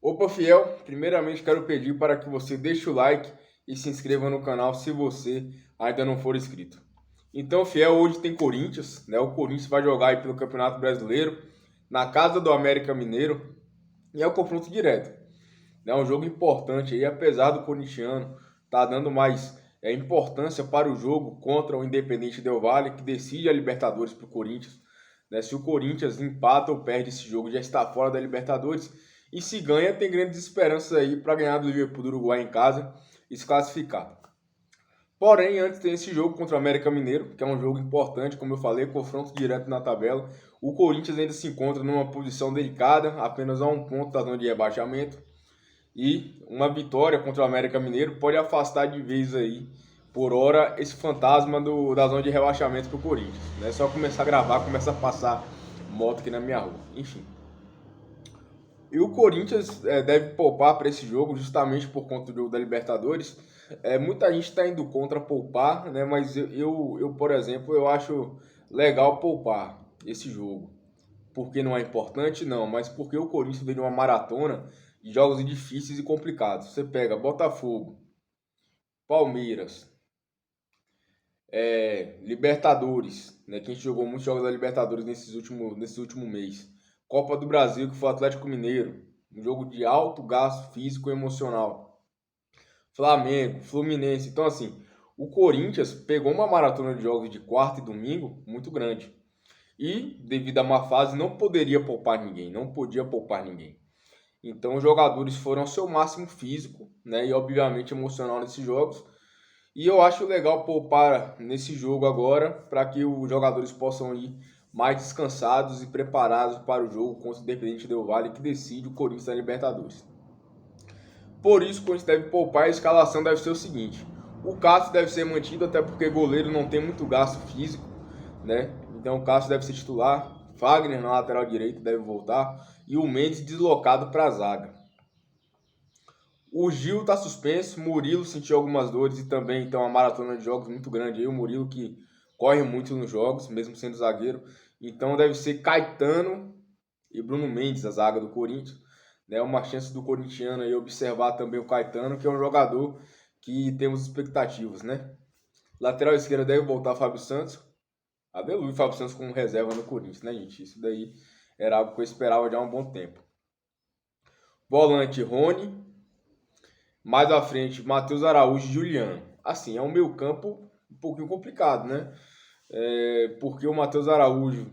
Opa, fiel! Primeiramente quero pedir para que você deixe o like e se inscreva no canal se você ainda não for inscrito. Então, fiel, hoje tem Corinthians, né? O Corinthians vai jogar aí pelo Campeonato Brasileiro na casa do América Mineiro e é o confronto direto. É um jogo importante aí, apesar do corintiano tá dando mais importância para o jogo contra o Independente Del Valle, que decide a Libertadores para o Corinthians. Né? Se o Corinthians empata ou perde esse jogo, já está fora da Libertadores. E se ganha, tem grandes esperanças aí para ganhar do Liverpool do Uruguai em casa e se classificar. Porém, antes tem esse jogo contra o América Mineiro, que é um jogo importante, como eu falei, confronto direto na tabela. O Corinthians ainda se encontra numa posição delicada, apenas a um ponto da zona de rebaixamento. E uma vitória contra o América Mineiro pode afastar de vez aí, por hora, esse fantasma da zona de rebaixamento para o Corinthians. Não é só começar a gravar, começar a passar moto aqui na minha rua. Enfim. E o Corinthians deve poupar para esse jogo, justamente por conta do jogo da Libertadores. Muita gente está indo contra poupar, né? Mas por exemplo, eu acho legal poupar esse jogo. Porque não é importante? Não, mas porque o Corinthians vem de uma maratona de jogos difíceis e complicados. Você pega Botafogo, Palmeiras, Libertadores, né? Que a gente jogou muitos jogos da Libertadores nesse último mês. Copa do Brasil, que foi o Atlético Mineiro. Um jogo de alto gasto físico e emocional. Flamengo, Fluminense. Então, assim, o Corinthians pegou uma maratona de jogos de quarta e domingo muito grande. E, devido à má fase, não poderia poupar ninguém. Não podia poupar ninguém. Então, os jogadores foram ao seu máximo físico, né? E, obviamente, emocional nesses jogos. E eu acho legal poupar nesse jogo agora para que os jogadores possam ir mais descansados e preparados para o jogo contra o Independente Del Valle, que decide o Corinthians da Libertadores. Por isso, quando a gente deve poupar, a escalação deve ser o seguinte: o Cássio deve ser mantido, até porque goleiro não tem muito gasto físico, né? Então o Cássio deve ser titular, Fagner na lateral direita deve voltar e o Mendes deslocado para a zaga. O Gil está suspenso, Murilo sentiu algumas dores e também tem uma maratona de jogos muito grande aí. O Murilo que corre muito nos jogos, mesmo sendo zagueiro. Então deve ser Caetano e Bruno Mendes, a zaga do Corinthians. Né? Uma chance do corintiano aí observar também o Caetano, que é um jogador que temos expectativas, né? Lateral esquerda deve voltar Fábio Santos. Aleluia, Fábio Santos como reserva no Corinthians, né, gente? Isso daí era algo que eu esperava já há um bom tempo. Volante Rony. Mais à frente, Matheus Araújo e Juliano. Assim, é um meio campo um pouquinho complicado, né? Porque o Matheus Araújo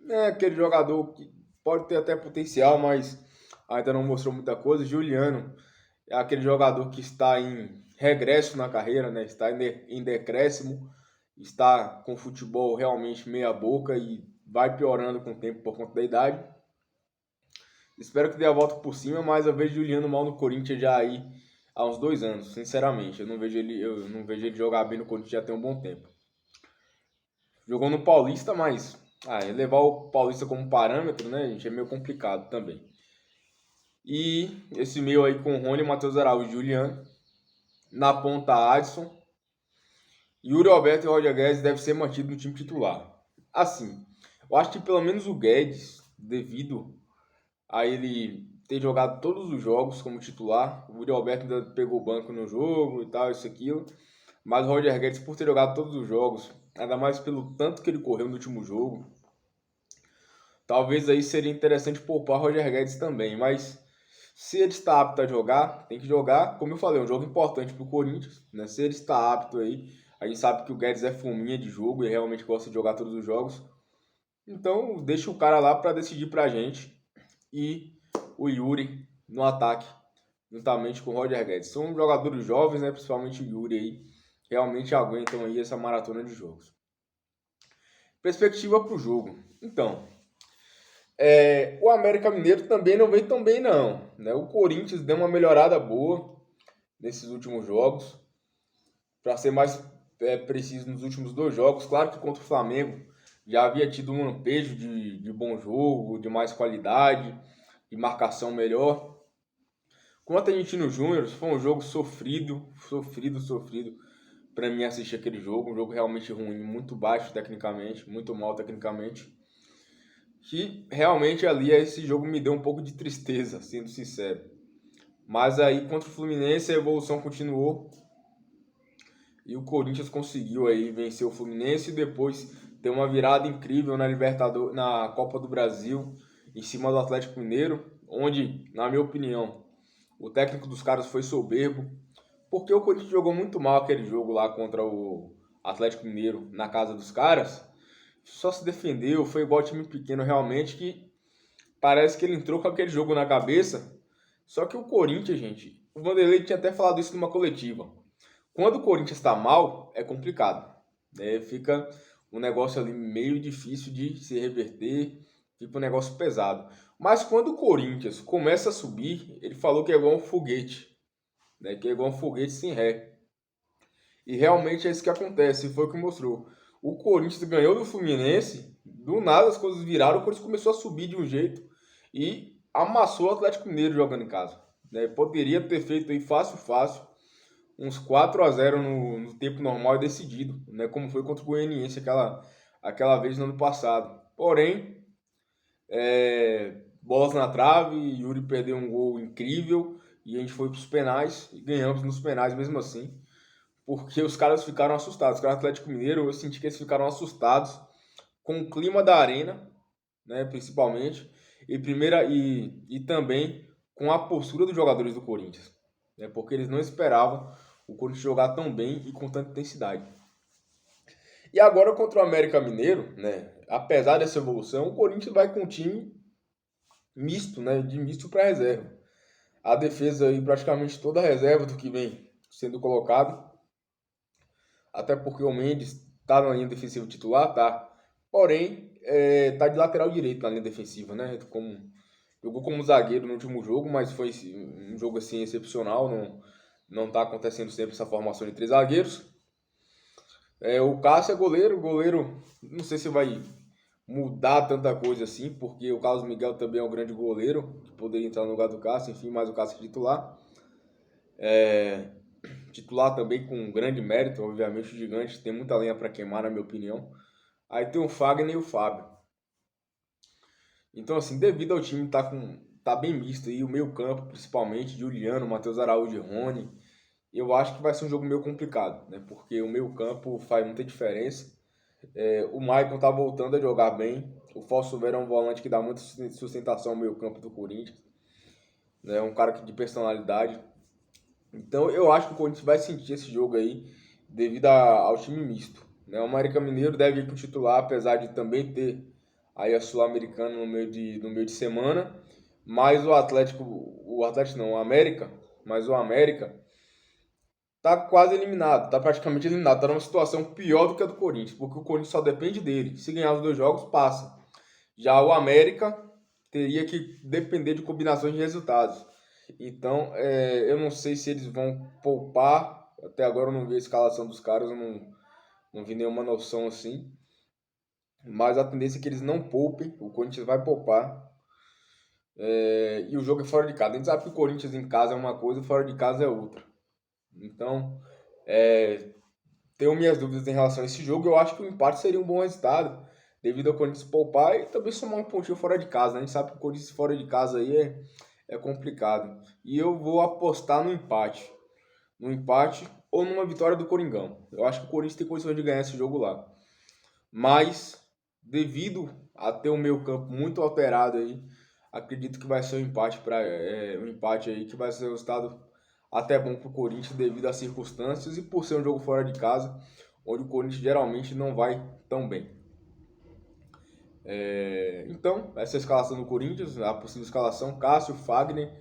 é aquele jogador que pode ter até potencial, mas ainda não mostrou muita coisa. Juliano é aquele jogador que está em regresso na carreira, né? Está em decréscimo, está com futebol realmente meia boca e vai piorando com o tempo por conta da idade. Espero que dê a volta por cima, mas eu vejo Juliano mal no Corinthians já aí há uns 2 anos, sinceramente. Eu não vejo ele jogar bem no Corinthians já tem um bom tempo. Jogou no Paulista, mas levar o Paulista como parâmetro, né, gente, é meio complicado também. E esse meio aí com Rony, Matheus Araújo e Juliano. Na ponta, Adson. Yuri Alberto e Roger Guedes devem ser mantidos no time titular. Assim, eu acho que pelo menos o Guedes, devido a ele ter jogado todos os jogos como titular, o Yuri Alberto ainda pegou o banco no jogo e tal, isso aquilo. Mas o Roger Guedes, por ter jogado todos os jogos, ainda mais pelo tanto que ele correu no último jogo, talvez aí seria interessante poupar o Roger Guedes também. Mas se ele está apto a jogar, tem que jogar. Como eu falei, é um jogo importante para o Corinthians, né? Se ele está apto aí, a gente sabe que o Guedes é fominha de jogo e realmente gosta de jogar todos os jogos. Então, deixa o cara lá para decidir para a gente. E o Yuri no ataque, juntamente com o Roger Guedes. São jogadores jovens, né? Principalmente o Yuri aí, realmente aguentam aí essa maratona de jogos. Perspectiva para o jogo. Então, o América Mineiro também não vem tão bem não, né? O Corinthians deu uma melhorada boa nesses últimos jogos, para ser mais preciso, nos últimos 2 jogos. Claro que contra o Flamengo já havia tido um lampejo de bom jogo, de mais qualidade, de marcação melhor. Contra a Argentino Júnior, foi um jogo sofrido para mim assistir aquele jogo. Um jogo realmente ruim, muito baixo tecnicamente, muito mal tecnicamente. Que realmente ali esse jogo me deu um pouco de tristeza, sendo sincero. Mas aí contra o Fluminense a evolução continuou e o Corinthians conseguiu aí vencer o Fluminense e depois ter uma virada incrível na Libertadores, na Copa do Brasil, em cima do Atlético Mineiro, onde, na minha opinião, o técnico dos caras foi soberbo, porque o Corinthians jogou muito mal aquele jogo lá contra o Atlético Mineiro na casa dos caras. Só se defendeu, foi igual time pequeno realmente, que parece que ele entrou com aquele jogo na cabeça. Só que o Corinthians, gente, o Vanderlei tinha até falado isso numa coletiva. Quando o Corinthians está mal, é complicado, né? Fica um negócio ali meio difícil de se reverter, fica um negócio pesado. Mas quando o Corinthians começa a subir, ele falou que é igual um foguete, né? Que é igual um foguete sem ré. E realmente é isso que acontece, foi o que mostrou. O Corinthians ganhou do Fluminense, do nada as coisas viraram, o Corinthians começou a subir de um jeito e amassou o Atlético Mineiro jogando em casa, né? Poderia ter feito aí fácil, fácil, uns 4-0 no tempo normal e decidido, né? Como foi contra o Goianiense aquela vez no ano passado. Porém, bolas na trave, Yuri perdeu um gol incrível e a gente foi para os penais e ganhamos nos penais mesmo assim, porque os caras ficaram assustados. Os caras do Atlético Mineiro, eu senti que eles ficaram assustados com o clima da arena, né, principalmente, e também com a postura dos jogadores do Corinthians, né, porque eles não esperavam o Corinthians jogar tão bem e com tanta intensidade. E agora contra o América Mineiro, né, apesar dessa evolução, o Corinthians vai com um time misto, né, de misto para reserva. A defesa aí praticamente toda a reserva do que vem sendo colocado, até porque o Mendes tá na linha defensiva titular, tá? Porém, tá de lateral direito na linha defensiva, né? Jogou como zagueiro no último jogo, mas foi um jogo assim excepcional, não tá acontecendo sempre essa formação de três zagueiros. O Cássio é goleiro não sei se vai mudar tanta coisa assim, porque o Carlos Miguel também é um grande goleiro, que poderia entrar no lugar do Cássio, enfim, mas o Cássio é titular. Titular também com um grande mérito, obviamente o Gigante tem muita lenha para queimar, na minha opinião. Aí tem o Fagner e o Fábio. Então, assim, devido ao time tá bem misto aí, o meio campo, principalmente, Juliano, Matheus Araújo e Rony, eu acho que vai ser um jogo meio complicado, né? Porque o meio campo faz muita diferença. O Maicon tá voltando a jogar bem. O Fausto Vera é um volante que dá muita sustentação ao meio campo do Corinthians. Né? Um cara de personalidade. Então eu acho que o Corinthians vai sentir esse jogo aí devido ao time misto. Né? O América Mineiro deve ir para o titular, apesar de também ter aí a Sul-Americana no meio de semana. Mas o Atlético não, o América, mas o América tá quase eliminado, tá praticamente eliminado, tá numa situação pior do que a do Corinthians, porque o Corinthians só depende dele. Se ganhar os dois jogos, passa. Já o América teria que depender de combinações de resultados. Então, eu não sei se eles vão poupar. Até agora eu não vi a escalação dos caras, eu não vi nenhuma noção assim. Mas a tendência é que eles não poupem. O Corinthians vai poupar. E o jogo é fora de casa. A gente sabe que o Corinthians em casa é uma coisa e fora de casa é outra. Então, tenho minhas dúvidas em relação a esse jogo. Eu acho que o empate seria um bom resultado, devido ao Corinthians poupar e também somar um pontinho fora de casa, né? A gente sabe que o Corinthians fora de casa aí é complicado. E eu vou apostar no empate. No empate ou numa vitória do Coringão. Eu acho que o Corinthians tem condições de ganhar esse jogo lá. Mas, devido a ter o meio campo muito alterado aí, acredito que vai ser um empate aí que vai ser um resultado até bom para o Corinthians devido às circunstâncias e por ser um jogo fora de casa, onde o Corinthians geralmente não vai tão bem. Então, essa é a escalação do Corinthians, a possível escalação: Cássio, Fagner,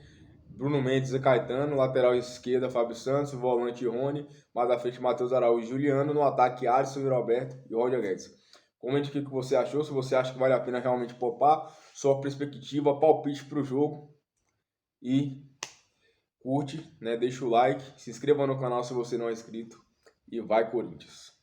Bruno Mendes e Caetano, lateral esquerda Fábio Santos, volante Rony, mais à frente Matheus Araújo e Juliano, no ataque Alisson e Roberto e Roger Guedes. Comente o que você achou, se você acha que vale a pena realmente poupar, sua perspectiva, palpite para o jogo e curte, né? Deixa o like, se inscreva no canal se você não é inscrito e vai Corinthians!